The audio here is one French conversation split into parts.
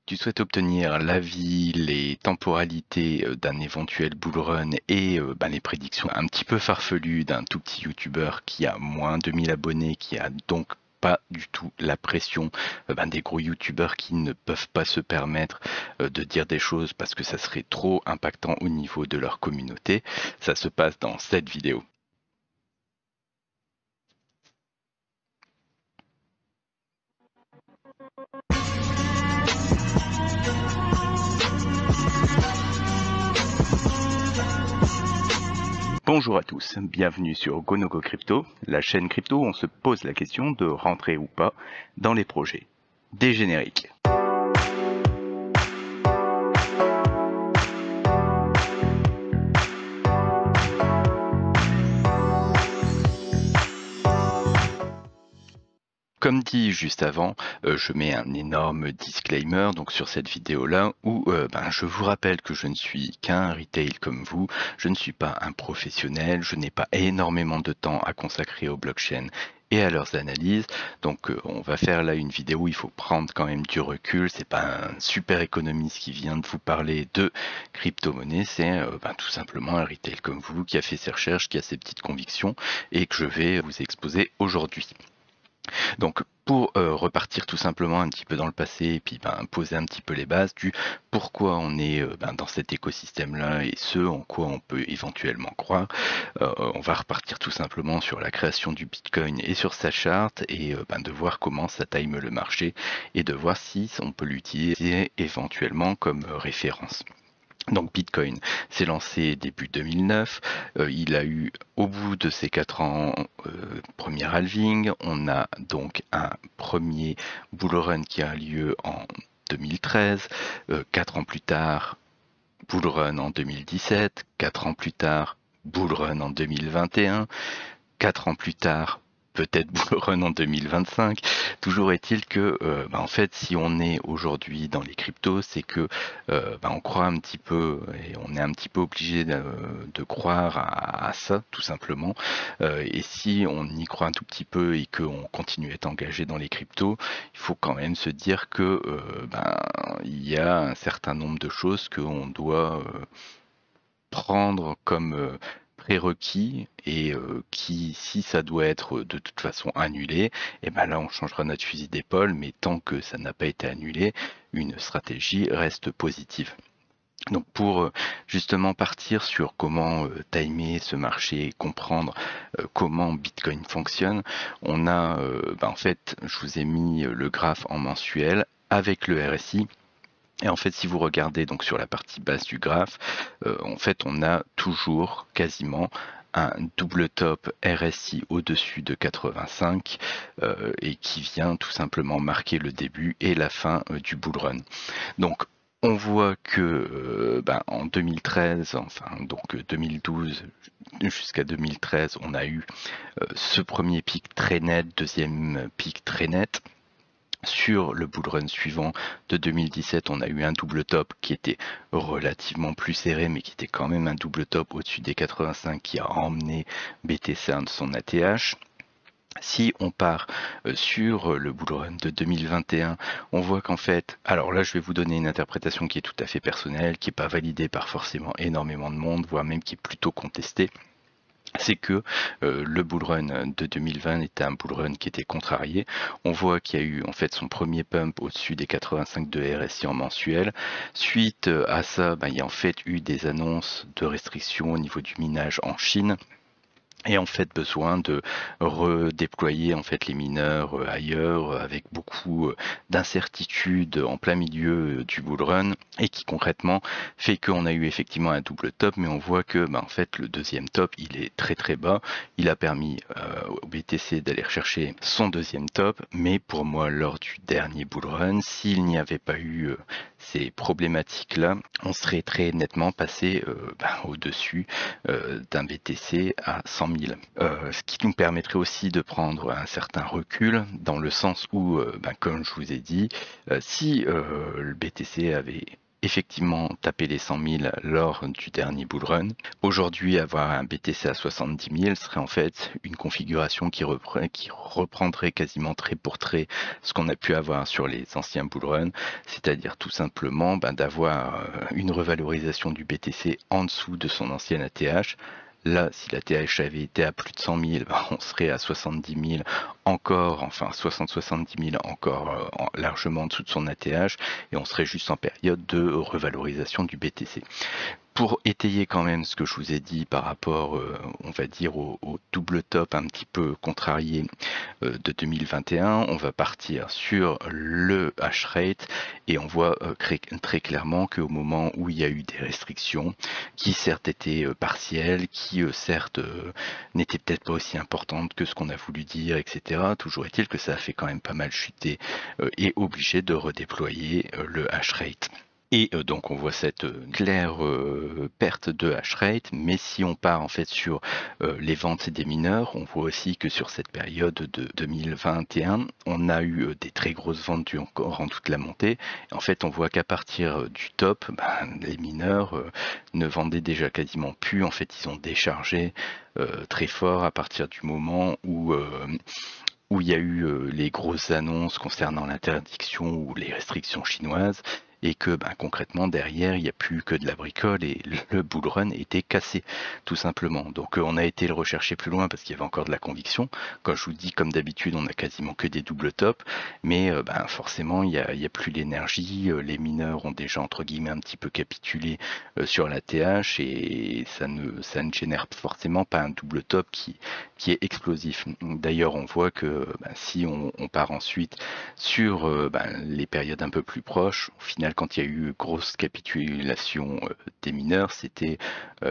Tu souhaites obtenir l'avis, les temporalités d'un éventuel bull run et les prédictions un petit peu farfelues d'un tout petit youtubeur qui a moins de 1000 abonnés, qui a donc pas du tout la pression des gros youtubeurs qui ne peuvent pas se permettre de dire des choses parce que ça serait trop impactant au niveau de leur communauté. Ça se passe dans cette vidéo. Bonjour à tous, bienvenue sur GoNoGo Crypto, la chaîne crypto où on se pose la question de rentrer ou pas dans les projets. Des génériques. Comme dit juste avant, je mets un énorme disclaimer donc sur cette vidéo-là où je vous rappelle que je ne suis qu'un retail comme vous, je ne suis pas un professionnel, je n'ai pas énormément de temps à consacrer aux blockchains et à leurs analyses. Donc on va faire là une vidéo où il faut prendre quand même du recul. C'est pas un super économiste qui vient de vous parler de crypto-monnaie, c'est tout simplement un retail comme vous qui a fait ses recherches, qui a ses petites convictions et que je vais vous exposer aujourd'hui. Donc pour repartir tout simplement un petit peu dans le passé et puis poser un petit peu les bases du pourquoi on est dans cet écosystème-là et ce en quoi on peut éventuellement croire, on va repartir tout simplement sur la création du Bitcoin et sur sa charte et de voir comment ça time le marché et de voir si on peut l'utiliser éventuellement comme référence. Donc Bitcoin s'est lancé début 2009, il a eu au bout de ces 4 ans premier halving, on a donc un premier bull run qui a lieu en 2013, 4 ans plus tard bull run en 2017, 4 ans plus tard bull run en 2021, 4 ans plus tard peut-être bull run en 2025. Toujours est-il que en fait si on est aujourd'hui dans les cryptos, c'est que on croit un petit peu et on est un petit peu obligé de croire à ça tout simplement. Et si on y croit un tout petit peu et qu'on continue à être engagé dans les cryptos, il faut quand même se dire que il y a un certain nombre de choses qu'on doit prendre comme prérequis et qui, si ça doit être de toute façon annulé, et là on changera notre fusil d'épaule, mais tant que ça n'a pas été annulé, une stratégie reste positive. Donc pour justement partir sur comment timer ce marché et comprendre comment Bitcoin fonctionne, on a en fait je vous ai mis le graphe en mensuel avec le RSI. Et en fait, si vous regardez donc sur la partie basse du graphe, en fait, on a toujours quasiment un double top RSI au-dessus de 85 et qui vient tout simplement marquer le début et la fin du bull run. Donc on voit que en 2013, enfin donc 2012 jusqu'à 2013, on a eu ce premier pic très net, deuxième pic très net. Sur le bull run suivant de 2017, on a eu un double top qui était relativement plus serré, mais qui était quand même un double top au-dessus des 85 qui a emmené BTC de son ATH. Si on part sur le bull run de 2021, on voit qu'en fait, alors là je vais vous donner une interprétation qui est tout à fait personnelle, qui n'est pas validée par forcément énormément de monde, voire même qui est plutôt contestée. C'est que le bull run de 2020 était un bull run qui était contrarié. On voit qu'il y a eu en fait son premier pump au-dessus des 85 de RSI en mensuel. Suite à ça, il y a en fait eu des annonces de restrictions au niveau du minage en Chine. Et en fait besoin de redéployer en fait les mineurs ailleurs avec beaucoup d'incertitudes en plein milieu du bull run et qui concrètement fait qu'on a eu effectivement un double top, mais on voit que en fait le deuxième top il est très très bas. Il a permis au BTC d'aller rechercher son deuxième top, mais pour moi lors du dernier bull run, s'il n'y avait pas eu ces problématiques là, on serait très nettement passé au-dessus d'un BTC à 100 000. Ce qui nous permettrait aussi de prendre un certain recul dans le sens où, comme je vous ai dit, si le BTC avait effectivement tapé les 100 000 lors du dernier bull run. Aujourd'hui, avoir un BTC à 70 000 serait en fait une configuration qui reprendrait quasiment trait pour trait ce qu'on a pu avoir sur les anciens bull runs, c'est-à-dire tout simplement d'avoir une revalorisation du BTC en dessous de son ancienne ATH. Là, si la TH avait été à plus de 100 000, on serait à 70 000 encore, enfin 60-70 000 encore largement en dessous de son ATH, et on serait juste en période de revalorisation du BTC. Pour étayer quand même ce que je vous ai dit par rapport, on va dire, au double top un petit peu contrarié de 2021, on va partir sur le hash rate et on voit très clairement qu'au moment où il y a eu des restrictions, qui certes étaient partielles, qui certes n'étaient peut-être pas aussi importantes que ce qu'on a voulu dire, etc. Toujours est-il que ça a fait quand même pas mal chuter et obligé de redéployer le hash rate. Et donc on voit cette claire perte de hash rate, mais si on part en fait sur les ventes des mineurs, on voit aussi que sur cette période de 2021, on a eu des très grosses ventes encore en toute la montée. Et en fait, on voit qu'à partir du top, les mineurs ne vendaient déjà quasiment plus. En fait, ils ont déchargé très fort à partir du moment où il y a eu les grosses annonces concernant l'interdiction ou les restrictions chinoises, et que concrètement derrière il n'y a plus que de la bricole et le bull run était cassé tout simplement. Donc on a été le rechercher plus loin parce qu'il y avait encore de la conviction. Quand je vous dis, comme d'habitude, on a quasiment que des double tops, mais forcément il y a plus l'énergie, les mineurs ont déjà entre guillemets un petit peu capitulé sur la TH, et ça ne génère forcément pas un double top qui est explosif. D'ailleurs on voit que si on part ensuite sur les périodes un peu plus proches, au final quand il y a eu grosse capitulation des mineurs, c'était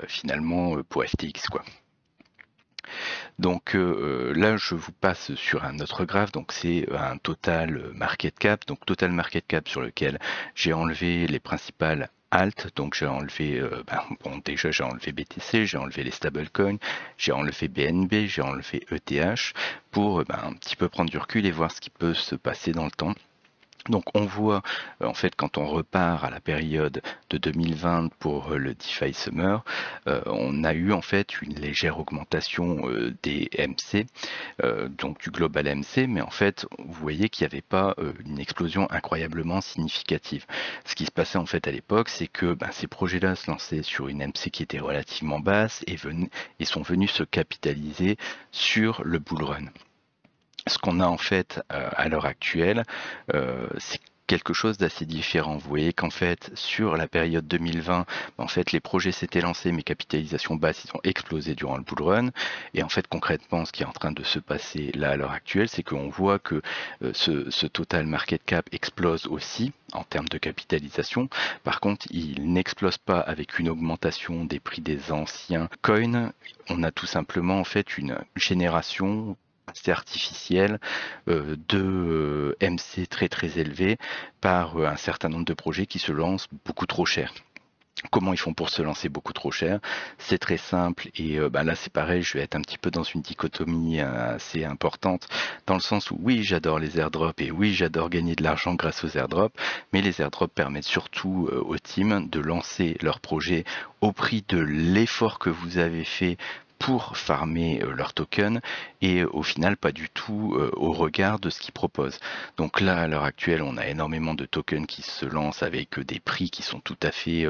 finalement pour FTX quoi. Donc là je vous passe sur un autre graphe, donc c'est un total market cap, donc total market cap sur lequel j'ai enlevé les principales alt, donc j'ai enlevé, déjà j'ai enlevé BTC, j'ai enlevé les stablecoins, j'ai enlevé BNB, j'ai enlevé ETH pour un petit peu prendre du recul et voir ce qui peut se passer dans le temps. Donc on voit en fait quand on repart à la période de 2020 pour le DeFi Summer, on a eu en fait une légère augmentation des MC, donc du global MC, mais en fait vous voyez qu'il n'y avait pas une explosion incroyablement significative. Ce qui se passait en fait à l'époque, c'est que ces projets-là se lançaient sur une MC qui était relativement basse et sont venus se capitaliser sur le bull run. Ce qu'on a en fait à l'heure actuelle, c'est quelque chose d'assez différent. Vous voyez qu'en fait, sur la période 2020, en fait, les projets s'étaient lancés, mais capitalisation basse, ils ont explosé durant le bull run. Et en fait, concrètement, ce qui est en train de se passer là à l'heure actuelle, c'est qu'on voit que ce total market cap explose aussi en termes de capitalisation. Par contre, il n'explose pas avec une augmentation des prix des anciens coins. On a tout simplement en fait une génération assez artificielle de MC très élevé par un certain nombre de projets qui se lancent beaucoup trop cher. Comment ils font pour se lancer beaucoup trop cher? C'est très simple, et là c'est pareil, je vais être un petit peu dans une dichotomie assez importante, dans le sens où oui, j'adore les airdrops et oui, j'adore gagner de l'argent grâce aux airdrops, mais les airdrops permettent surtout aux teams de lancer leur projet au prix de l'effort que vous avez fait pour farmer leur token, et au final pas du tout au regard de ce qu'ils proposent. Donc là à l'heure actuelle on a énormément de tokens qui se lancent avec des prix qui sont tout à fait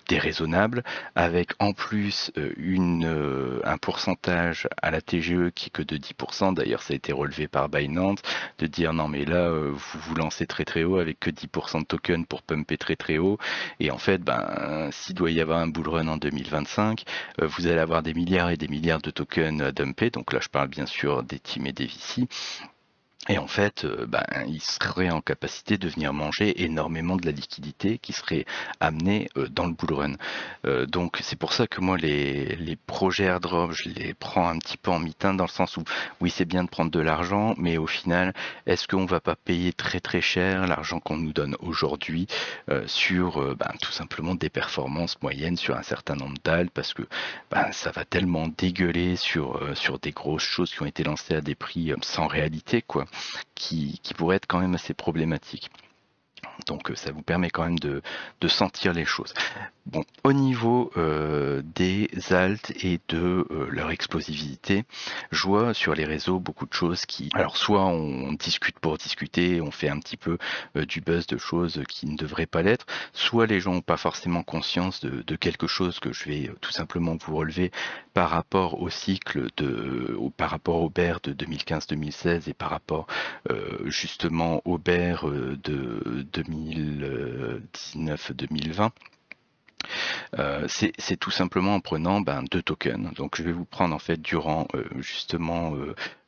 déraisonnable, avec en plus un pourcentage à la TGE qui est que de 10%, d'ailleurs ça a été relevé par Binance, de dire non mais là vous vous lancez très haut avec que 10% de tokens pour pumper très haut, et en fait s'il doit y avoir un bull run en 2025, vous allez avoir des milliards et des milliards de tokens dumpés, donc là je parle bien sûr des teams et des VC. Et en fait, ils seraient en capacité de venir manger énormément de la liquidité qui serait amenée dans le bull run. Donc c'est pour ça que moi les projets airdrop, je les prends un petit peu en mi-teint, dans le sens où oui c'est bien de prendre de l'argent, mais au final est-ce qu'on va pas payer très cher l'argent qu'on nous donne aujourd'hui sur tout simplement des performances moyennes sur un certain nombre d'alt, parce que ça va tellement dégueuler sur des grosses choses qui ont été lancées à des prix sans réalité quoi, qui pourrait être quand même assez problématique. Donc ça vous permet quand même de sentir les choses. Bon, au niveau des alts et de leur explosivité, je vois sur les réseaux beaucoup de choses qui... Alors soit on discute pour discuter, on fait un petit peu du buzz de choses qui ne devraient pas l'être, soit les gens n'ont pas forcément conscience de quelque chose que je vais tout simplement vous relever par rapport au cycle par rapport au bear de 2015-2016 et par rapport justement au bear de 2019-2020. C'est tout simplement en prenant deux tokens. Donc je vais vous prendre en fait durant justement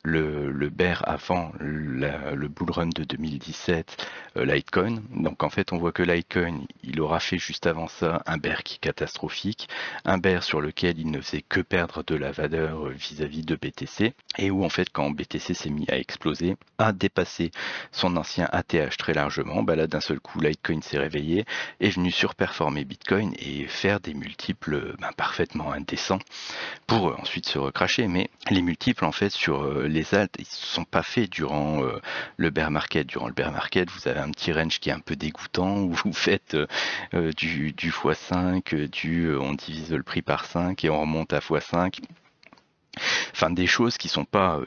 le bear avant le bull run de 2017, Litecoin. Donc en fait on voit que Litecoin il aura fait juste avant ça un bear qui est catastrophique, un bear sur lequel il ne faisait que perdre de la valeur vis-à-vis de BTC, et où en fait quand BTC s'est mis à exploser, a dépassé son ancien ATH très largement, là d'un seul coup Litecoin s'est réveillé, est venu surperformer Bitcoin et faire des multiples parfaitement indécents pour ensuite se recracher. Mais les multiples en fait sur les alts, ils ne sont pas faits durant le bear market. Durant le bear market, vous avez un petit range qui est un peu dégoûtant où vous faites du x5, on divise le prix par 5 et on remonte à x5. Enfin, des choses qui sont pas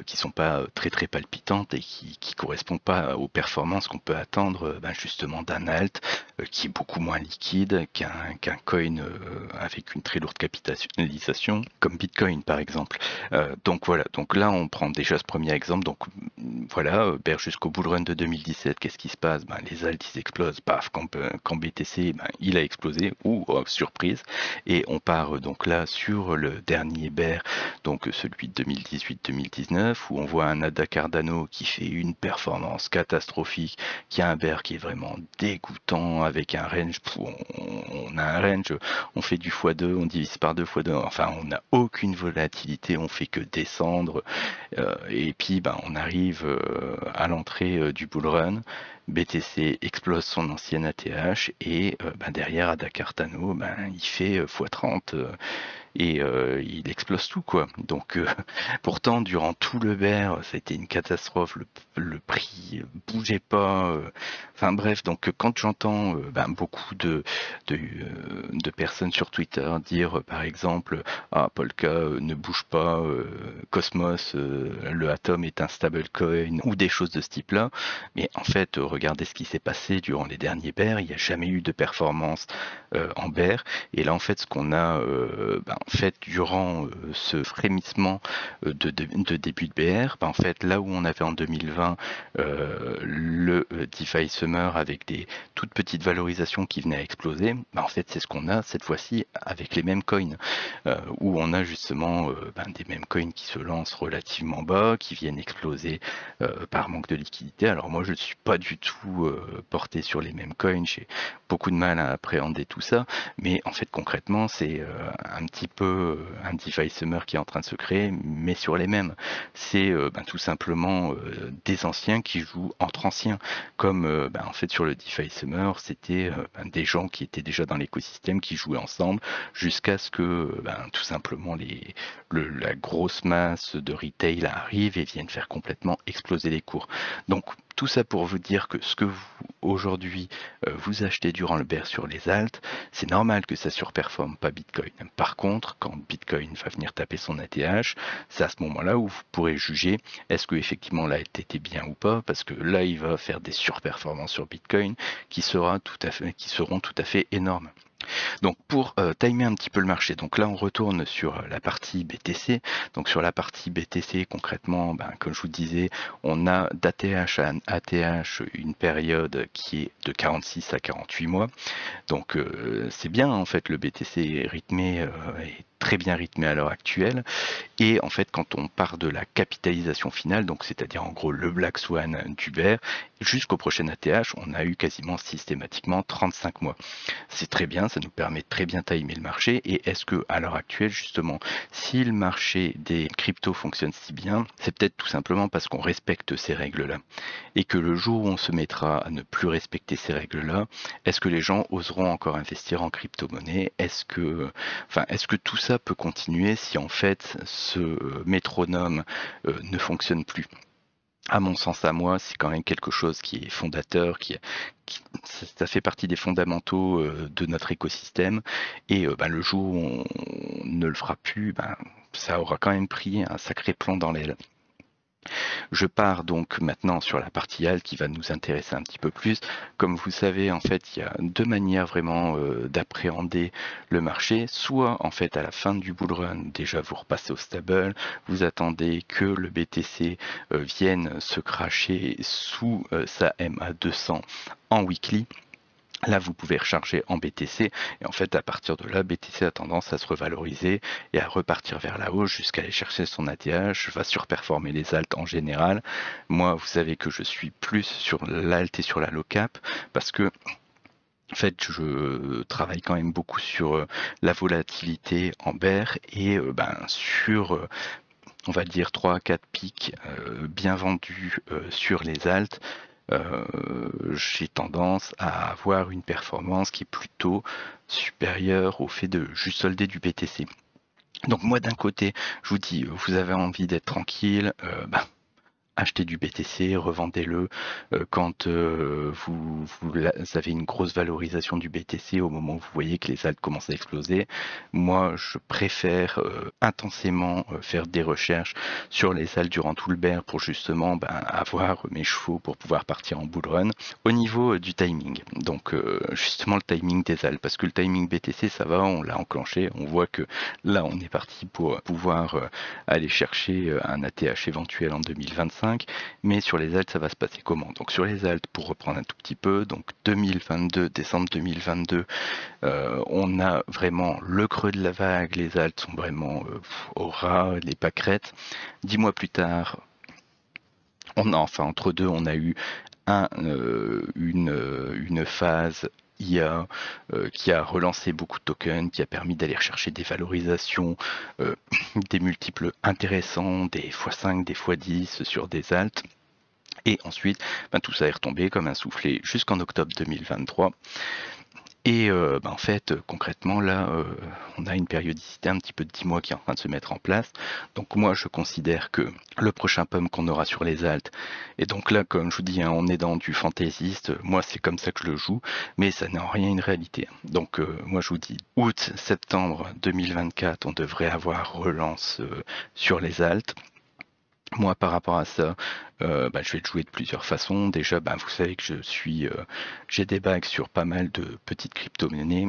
très très palpitantes et qui correspondent pas aux performances qu'on peut attendre justement d'un alt qui est beaucoup moins liquide qu'un coin avec une très lourde capitalisation comme Bitcoin par exemple. Donc voilà, donc là on prend déjà ce premier exemple. Donc voilà, jusqu'au bull run de 2017, qu'est-ce qui se passe? Les alts ils explosent, paf, quand BTC il a explosé, ou surprise, et on part donc là sur le dernier bear, donc celui de 2018-2019, où on voit un Ada Cardano qui fait une performance catastrophique, qui a un bear qui est vraiment dégoûtant, avec un range, on a un range, on fait du x2, on divise par 2 x2, enfin on n'a aucune volatilité, on fait que descendre, et puis on arrive à l'entrée du bull run, BTC explose son ancienne ATH, et derrière Ada Cardano, il fait x30, et il explose tout quoi. Donc pourtant durant tout le bear ça a été une catastrophe, le prix bougeait pas, enfin bref. Donc quand j'entends beaucoup de personnes sur Twitter dire par exemple Polka ne bouge pas, Cosmos le Atom est un stablecoin, ou des choses de ce type là, mais en fait regardez ce qui s'est passé durant les derniers bears, il n'y a jamais eu de performance en bear, et là en fait ce qu'on a en fait durant ce frémissement de début de BR, en fait là où on avait en 2020 le DeFi Summer avec des toutes petites valorisations qui venaient à exploser, en fait c'est ce qu'on a cette fois-ci avec les mêmes coins, où on a justement des mêmes coins qui se lancent relativement bas, qui viennent exploser par manque de liquidité. Alors moi je ne suis pas du tout porté sur les mêmes coins, j'ai beaucoup de mal à appréhender tout ça, mais en fait concrètement c'est un petit peu un DeFi Summer qui est en train de se créer, mais sur les mêmes. C'est tout simplement des anciens qui jouent entre anciens, comme en fait sur le DeFi Summer, c'était des gens qui étaient déjà dans l'écosystème, qui jouaient ensemble, jusqu'à ce que tout simplement la grosse masse de retail arrive et vienne faire complètement exploser les cours. Donc tout ça pour vous dire que ce que vous aujourd'hui vous achetez durant le bear sur les alts, c'est normal que ça surperforme pas Bitcoin. Par contre, quand Bitcoin va venir taper son ATH, c'est à ce moment-là où vous pourrez juger est-ce que effectivement l'alt était bien ou pas, parce que là il va faire des surperformances sur Bitcoin qui seront tout à fait énormes. Donc pour timer un petit peu le marché, donc là on retourne sur la partie BTC. Donc sur la partie BTC concrètement, comme je vous disais, on a d'ATH à ATH une période qui est de 46 à 48 mois. Donc c'est bien en fait, le BTC est rythmé, est très bien rythmé à l'heure actuelle. Et en fait quand on part de la capitalisation finale, donc c'est-à-dire en gros le Black Swan du bear, jusqu'au prochain ATH, on a eu quasiment systématiquement 35 mois. C'est très bien, ça nous permet de très bien timer le marché. Et est-ce que à l'heure actuelle justement, si le marché des cryptos fonctionne si bien, c'est peut-être tout simplement parce qu'on respecte ces règles-là, et que le jour où on se mettra à ne plus respecter ces règles-là, est-ce que les gens oseront encore investir en crypto-monnaie? Est-ce que tout ça peut continuer si en fait ce métronome ne fonctionne plus? À mon sens, à moi, c'est quand même quelque chose qui est fondateur, ça fait partie des fondamentaux de notre écosystème. Et le jour où on ne le fera plus, ça aura quand même pris un sacré plomb dans l'aile. Je pars donc maintenant sur la partie alt qui va nous intéresser un petit peu plus. Comme vous savez, en fait, il y a deux manières vraiment d'appréhender le marché. Soit, en fait, à la fin du bull run, déjà vous repassez au stable, vous attendez que le BTC vienne se cracher sous sa MA 200 en weekly. Là, vous pouvez recharger en BTC et en fait, à partir de là, BTC a tendance à se revaloriser et à repartir vers la hausse jusqu'à aller chercher son ATH, va surperformer les alts en général. Moi, vous savez que je suis plus sur l'alt et sur la low cap parce que en fait, je travaille quand même beaucoup sur la volatilité en bear et sur on va dire 3-4 pics bien vendus sur les alts, j'ai tendance à avoir une performance qui est plutôt supérieure au fait de juste solder du BTC. Donc moi d'un côté, je vous dis, vous avez envie d'être tranquille, achetez du BTC, revendez-le quand vous avez une grosse valorisation du BTC au moment où vous voyez que les alts commencent à exploser. Moi, je préfère intensément faire des recherches sur les alts durant tout le bear pour justement avoir mes chevaux pour pouvoir partir en bull run. Au niveau du timing, donc justement le timing des alts, parce que le timing BTC ça va, on l'a enclenché, on voit que là on est parti pour pouvoir aller chercher un ATH éventuel en 2025. Mais sur les alts, ça va se passer comment? Donc sur les alts, pour reprendre un tout petit peu, donc 2022, décembre 2022, on a vraiment le creux de la vague, les alts sont vraiment au ras, les pâquerettes. 10 mois plus tard, entre deux, on a eu une phase IA qui a relancé beaucoup de tokens, qui a permis d'aller chercher des valorisations, des multiples intéressants, des x5, des x10 sur des alts. Et ensuite, tout ça est retombé comme un soufflet jusqu'en octobre 2023. Et en fait, concrètement, là, on a une périodicité un petit peu de 10 mois qui est en train de se mettre en place. Donc moi, je considère que le prochain pump qu'on aura sur les alts, et donc là, comme je vous dis, on est dans du fantaisiste, moi c'est comme ça que je le joue, mais ça n'est en rien une réalité. Donc moi je vous dis, août, septembre 2024, on devrait avoir relance sur les alts. Moi, par rapport à ça, je vais le jouer de plusieurs façons. Déjà, vous savez que j'ai des bagues sur pas mal de petites crypto-monnaies.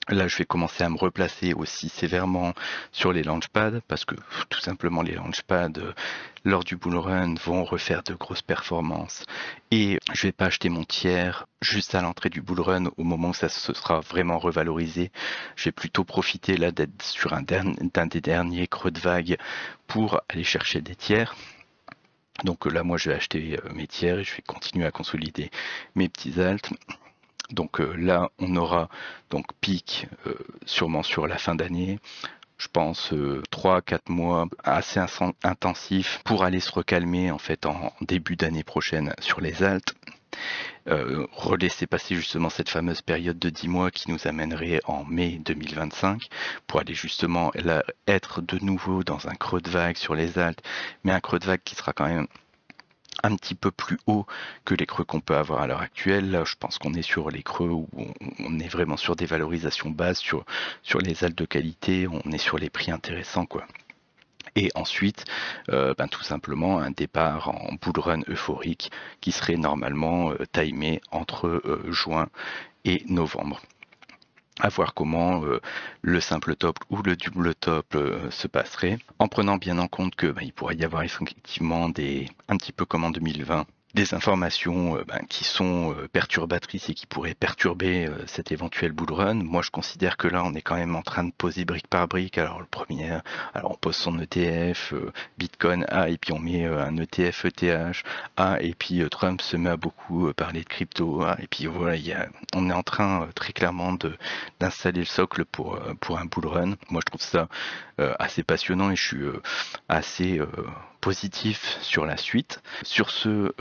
Là, je vais commencer à me replacer aussi sévèrement sur les launchpads parce que tout simplement les launchpads lors du bull run vont refaire de grosses performances et je vais pas acheter mon tiers juste à l'entrée du bull run au moment où ça se sera vraiment revalorisé. Je vais plutôt profiter là d'être sur d'un des derniers creux de vague pour aller chercher des tiers. Donc là, moi, je vais acheter mes tiers et je vais continuer à consolider mes petits alts. Donc là, on aura donc pic sûrement sur la fin d'année. Je pense 3-4 mois assez intensifs pour aller se recalmer en fait en début d'année prochaine sur les alts. Relaisser passer justement cette fameuse période de 10 mois qui nous amènerait en mai 2025 pour aller justement là, être de nouveau dans un creux de vague sur les alts, mais un creux de vague qui sera quand même un petit peu plus haut que les creux qu'on peut avoir à l'heure actuelle. Là, je pense qu'on est sur les creux où on est vraiment sur des valorisations basses, sur les alts de qualité, on est sur les prix intéressants, quoi. Et ensuite, tout simplement un départ en bull run euphorique qui serait normalement timé entre juin et novembre. À voir comment le simple top ou le double top se passerait, en prenant bien en compte que il pourrait y avoir effectivement un petit peu comme en 2020, des informations qui sont perturbatrices et qui pourraient perturber cet éventuel bull run. Moi, je considère que là, on est quand même en train de poser brique par brique. Alors, on pose son ETF, Bitcoin A, et puis on met un ETF ETH A, et puis Trump se met à beaucoup parler de crypto A, et puis voilà, on est en train très clairement d'installer le socle pour un bull run. Moi, je trouve ça assez passionnant et je suis assez positif sur la suite. Sur ce,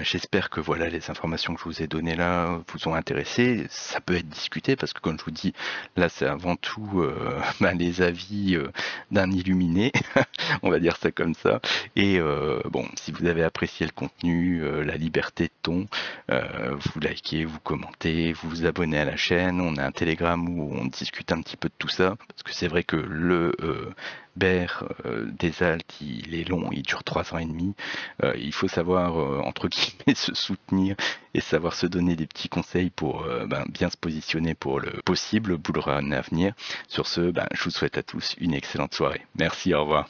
j'espère que voilà, les informations que je vous ai données là vous ont intéressé. Ça peut être discuté parce que comme je vous dis, là c'est avant tout les avis d'un illuminé, on va dire ça comme ça. Et si vous avez apprécié le contenu, la liberté de ton, vous likez, vous commentez, vous vous abonnez à la chaîne. On a un Telegram où on discute un petit peu de tout ça, parce que c'est vrai que le bear des Alpes, il est long, il dure 3 ans et demi. Il faut savoir, entre guillemets, se soutenir et savoir se donner des petits conseils pour bien se positionner pour le possible bull run à venir. Sur ce, je vous souhaite à tous une excellente soirée. Merci, au revoir.